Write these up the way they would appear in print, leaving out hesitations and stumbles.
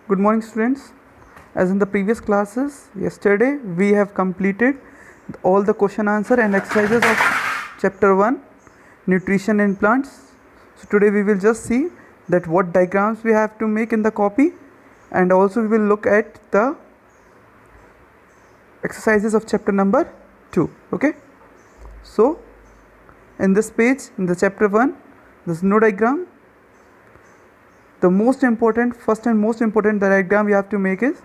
Good morning, students. As in the previous classes, yesterday we have completed all the question answer and exercises of chapter 1, nutrition in plants. So today we will just see that what diagrams we have to make in the copy, and also we will look at the exercises of chapter number 2. Okay, so in this page, in the chapter 1, there is no diagram. The first and most important diagram we have to make is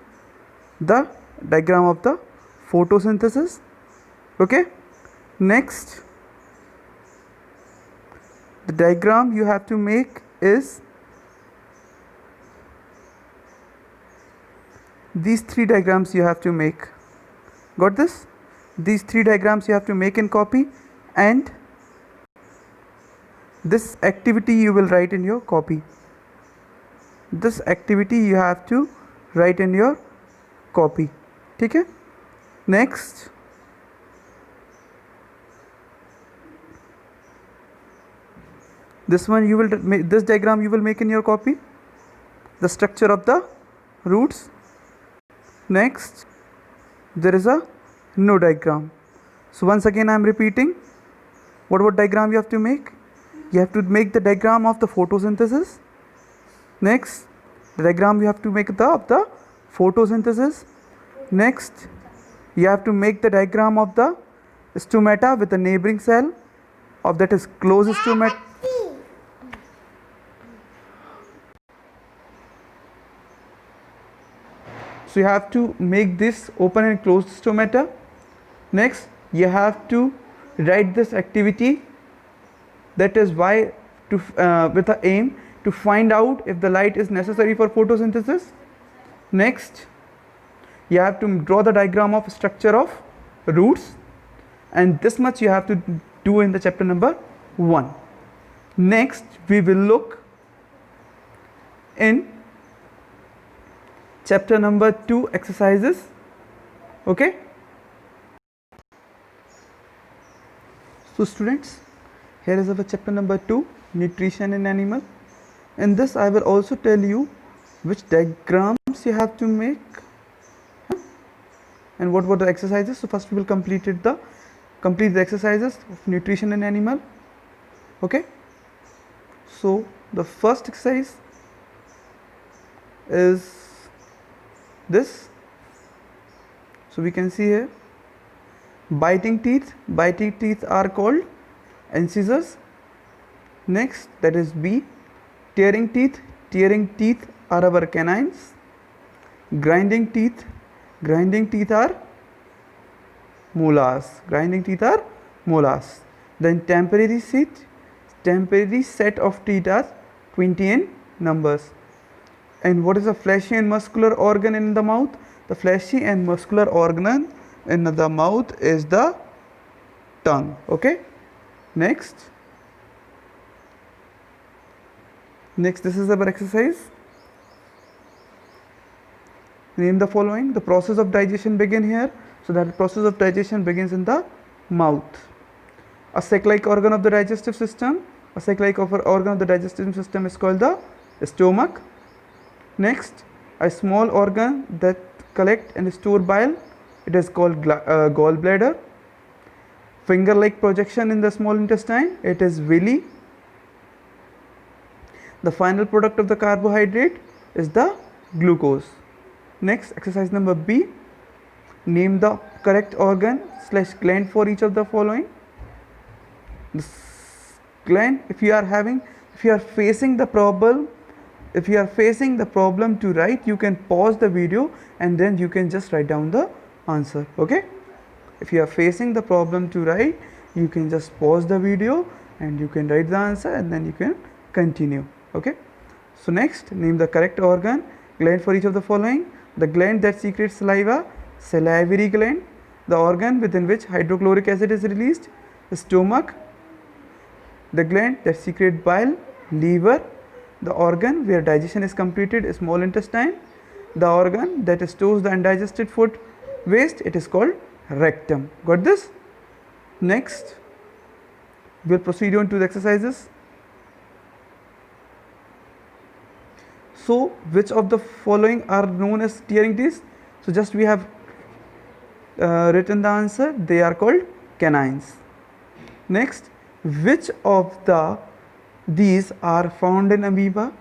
the diagram of the photosynthesis. Okay, next the diagram you have to make is these three diagrams you have to make. Got this? These three diagrams you have to make in copy, and this activity you will write in your copy. This activity you have to write in your copy. Okay? Next, this one you will make, this diagram you will make in your copy, the structure of the roots. Next, there is a no diagram. So once again I am repeating, what diagram you have to make? You have to make the diagram of the photosynthesis. Next, the diagram you have to make of the photosynthesis. Next, you have to make the diagram of the stomata with the neighboring cell of that is closest stomata. So you have to make this open and closed stomata. Next, you have to write this activity, that is why to with the aim to find out if the light is necessary for photosynthesis. Next, you have to draw the diagram of structure of roots, and this much you have to do in the chapter number 1. Next, we will look in chapter number 2 exercises. Okay, so students, here is our chapter number 2, nutrition in animal. In this I will also tell you which diagrams you have to make and what were the exercises. So first we will complete the exercises of nutrition in animal. Okay, so the first exercise is this. So we can see here, biting teeth are called incisors. Next, that is B. Tearing teeth are our canines. Grinding teeth are molars. Then temporary set of teeth are 20 in numbers. And what is a fleshy and muscular organ in the mouth? The fleshy and muscular organ in the mouth is the tongue. Okay, next, this is our exercise. Name the following. The process of digestion begin here. So that process of digestion begins in the mouth. A sac-like organ of the digestive system. A sac-like organ of the digestive system is called the stomach. Next, a small organ that collect and store bile, it is called gallbladder. Finger-like projection in the small intestine, it is villi. The final product of the carbohydrate is the glucose. Next, exercise number B. Name the correct organ / gland for each of the following. This gland, if you are facing the problem to write, you can pause the video and then you can just write down the answer. Okay, if you are facing the problem to write, you can just pause the video and you can write the answer and then you can continue. Okay, so next, name the correct organ gland for each of the following. The gland that secretes saliva, salivary gland. The organ within which hydrochloric acid is released, the stomach. The gland that secretes bile, liver. The organ where digestion is completed, small intestine. The organ that stores the undigested food waste, it is called rectum. Got this? Next, we will proceed on to the exercises. So which of the following are known as tearing teeth? So just we have written the answer. They are called canines. Next, which of these are found in amoeba?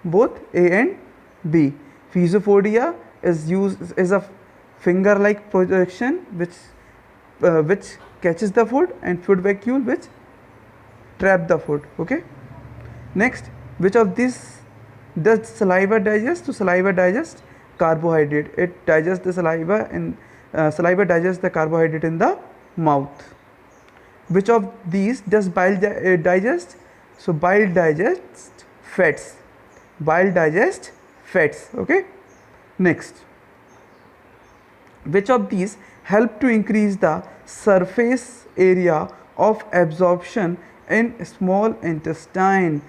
Both A and B. Physopodia is a finger-like projection which catches the food, and food vacuole which trap the food. Okay. Next, which of these does saliva digest? So saliva digests carbohydrate. It digests the saliva, and saliva digests the carbohydrate in the mouth. Which of these does bile digest? So bile digests fats. Bile digests fats. Okay. Next, which of these help to increase the surface area of absorption in small intestine?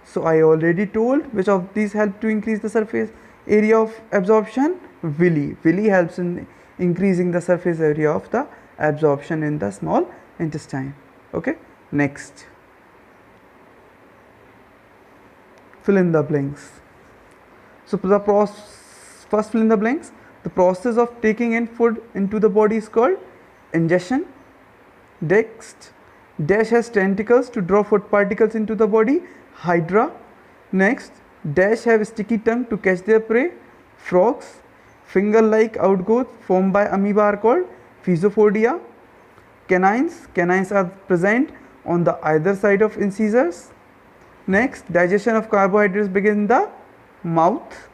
So I already told which of these help to increase the surface area of absorption. Villi. Villi helps in increasing the surface area of the absorption in the small intestine. Okay. Next, fill in the blanks. So the first fill in the blanks. The process of taking in food into the body is called ingestion. Next, dash has tentacles to draw food particles into the body. Hydra. Next, dash have sticky tongue to catch their prey. Frogs. Finger-like outgrowth formed by amoeba are called Physopodia. Canines. Canines are present on the either side of incisors. Next, digestion of carbohydrates begins in the mouth.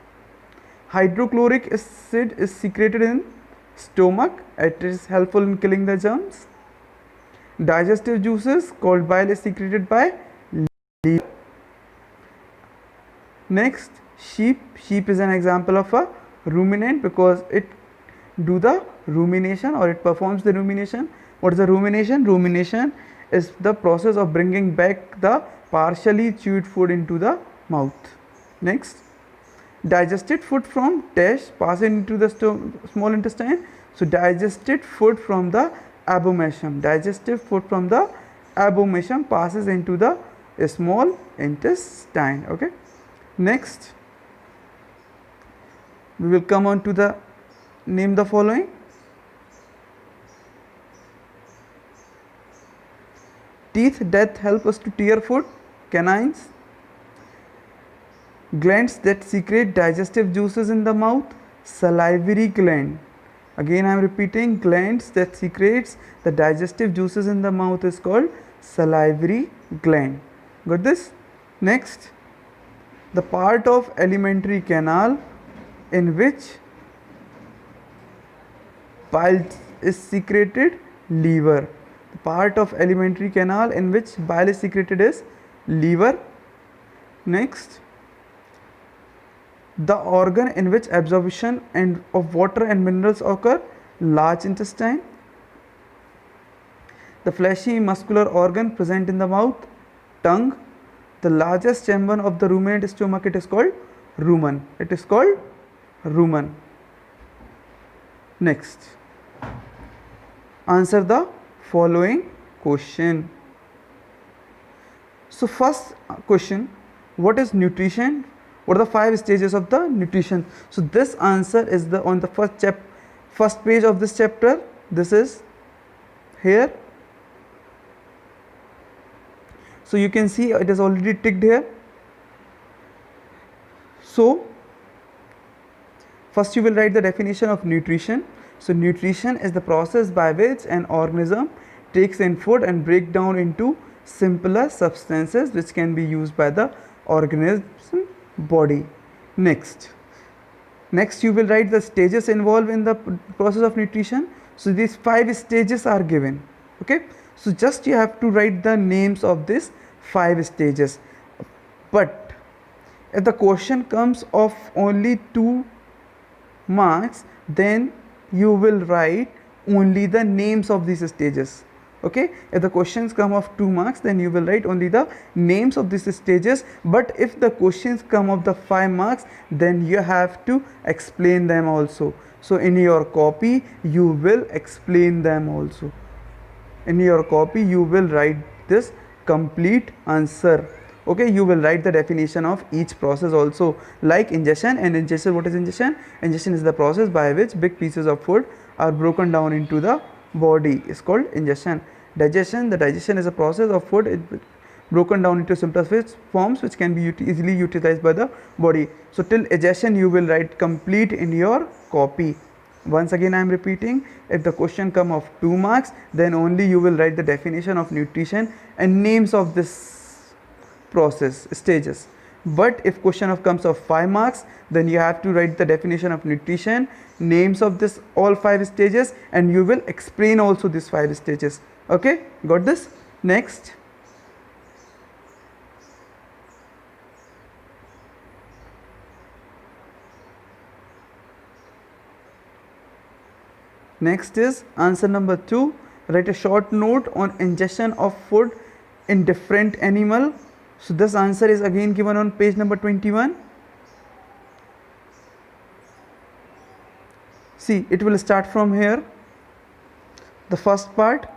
Hydrochloric acid is secreted in stomach. It is helpful in killing the germs. Digestive juices called bile is secreted by liver. Next, sheep. Sheep is an example of a ruminant because it do the rumination, or it performs the rumination. What is the rumination? Rumination is the process of bringing back the partially chewed food into the mouth. Next, digested food from dash passes into the small intestine. So digested food from the abomasum. Digestive food from the abomasum passes into the small intestine. Okay. Next, we will come on to the name the following. Teeth that help us to tear food. Canines. Glands that secrete digestive juices in the mouth. Salivary gland. Again I am repeating, glands that secretes the digestive juices in the mouth is called salivary gland. Got this? Next, the part of alimentary canal in which bile is secreted, liver. The part of alimentary canal in which bile is secreted is liver. Next, the organ in which absorption of water and minerals occur, large intestine. The fleshy muscular organ present in the mouth, tongue. The largest chamber of the ruminant stomach, it is called rumen. It is called rumen. Next, answer the following question. So first question, what is nutrition? What are the 5 stages of the nutrition? So this answer is on the first page of this chapter. This is here. So you can see it is already ticked here. So first you will write the definition of nutrition. So nutrition is the process by which an organism takes in food and break down into simpler substances which can be used by the organism body. Next you will write the stages involved in the process of nutrition. So these 5 stages are given. Okay, so just you have to write the names of these 5 stages. But if the question comes of only 2 marks, then you will write only the names of these stages. Okay, if the questions come of 2 marks, then you will write only the names of these stages. But if the questions come of the 5 marks, then you have to explain them also. So in your copy you will explain them also. In your copy you will write this complete answer. Okay, you will write the definition of each process also, like ingestion. And ingestion, what is ingestion? Ingestion is the process by which big pieces of food are broken down into the body, is called ingestion. Digestion, the digestion is a process of food broken down into simpler forms which can be easily utilized by the body. So till digestion you will write complete in your copy. Once again I am repeating, if the question come of 2 marks, then only you will write the definition of nutrition and names of this process stages. But if question of comes of 5 marks, then you have to write the definition of nutrition, names of this all 5 stages, and you will explain also these 5 stages. Okay, got this? Next. Next is answer number 2. Write a short note on ingestion of food in different animal. So this answer is again given on page number 21. See, it will start from here. The first part,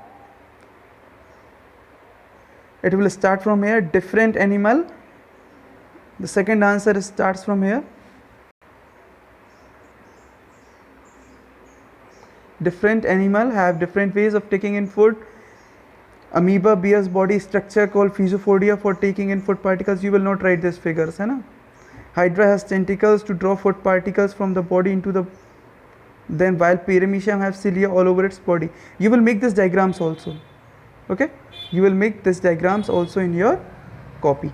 it will start from here, different animal. The second answer starts from here. Different animal have different ways of taking in food. Amoeba bears body structure called physiophodia for taking in food particles. You will not write these figures, hai na? Hydra has tentacles to draw food particles from the body into the. Then while Paramecium have cilia all over its body. You will make these diagrams also. Okay? You will make these diagrams also in your copy.